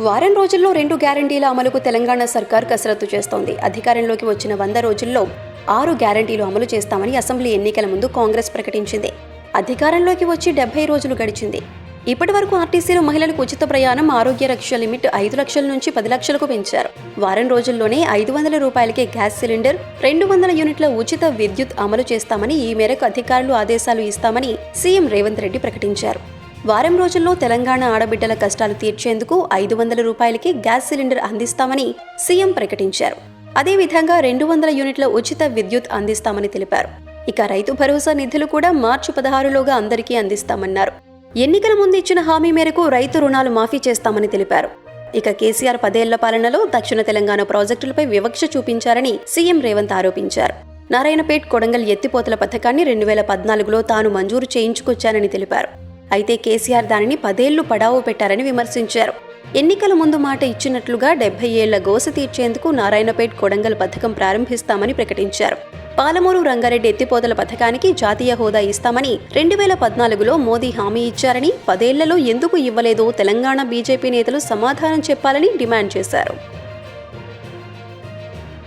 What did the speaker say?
వారం రోజుల్లో 2 గ్యారంటీల అమలుకు తెలంగాణ సర్కార్ కసరత్తు చేస్తోంది. అధికారంలోకి వచ్చిన 100 రోజుల్లో 6 గ్యారంటీలు అమలు చేస్తామని అసెంబ్లీ ఎన్నికల ముందు కాంగ్రెస్ ప్రకటించింది. అధికారంలోకి వచ్చి 70 రోజులు గడిచింది. ఇప్పటి వరకు ఆర్టీసీలో మహిళలకు ఉచిత ప్రయాణం, ఆరోగ్య రక్ష లిమిట్ 5 లక్షల నుంచి 10 లక్షలకు పెంచారు. వారం రోజుల్లోనే 500 రూపాయలకే గ్యాస్ సిలిండర్, 200 యూనిట్ల ఉచిత విద్యుత్ అమలు చేస్తామని, ఈ మేరకు అధికారులు ఆదేశాలు ఇస్తామని సీఎం రేవంత్ రెడ్డి ప్రకటించారు. వారం రోజుల్లో తెలంగాణ ఆడబిడ్డల కష్టాలు తీర్చేందుకు 500 రూపాయలకి గ్యాస్ సిలిండర్ అందిస్తామని సీఎం ప్రకటించారు. అదేవిధంగా 200 యూనిట్ల ఉచిత విద్యుత్ అందిస్తామని తెలిపారు. ఇక రైతు భరోసా నిధులు కూడా మార్చి 16లోగా అందరికీ అందిస్తామన్నారు. ఎన్నికల ముందు ఇచ్చిన హామీ మేరకు రైతు రుణాలు మాఫీ చేస్తామని తెలిపారు. ఇక కేసీఆర్ 10 ఏళ్ల పాలనలో దక్షిణ తెలంగాణ ప్రాజెక్టులపై వివక్ష చూపించారని సీఎం రేవంత్ ఆరోపించారు. నారాయణపేట్ కొడంగల్ ఎత్తిపోతల పథకాన్ని 2014లో తాను మంజూరు చేయించుకొచ్చానని తెలిపారు. అయితే కేసీఆర్ దానిని 10 ఏళ్లు పడావు పెట్టారని విమర్శించారు. ఎన్నికల ముందు మాట ఇచ్చినట్లుగా 70 ఏళ్ల గోస తీర్చేందుకు నారాయణపేట్ కొడంగల్ పథకం ప్రారంభిస్తామని ప్రకటించారు. పాలమూరు రంగారెడ్డి ఎత్తిపోతల పథకానికి జాతీయ హోదా ఇస్తామని 2014లో మోదీ హామీ ఇచ్చారని, 10 ఏళ్లలో ఎందుకు ఇవ్వలేదో తెలంగాణ బీజేపీ నేతలు సమాధానం చెప్పాలని డిమాండ్ చేశారు.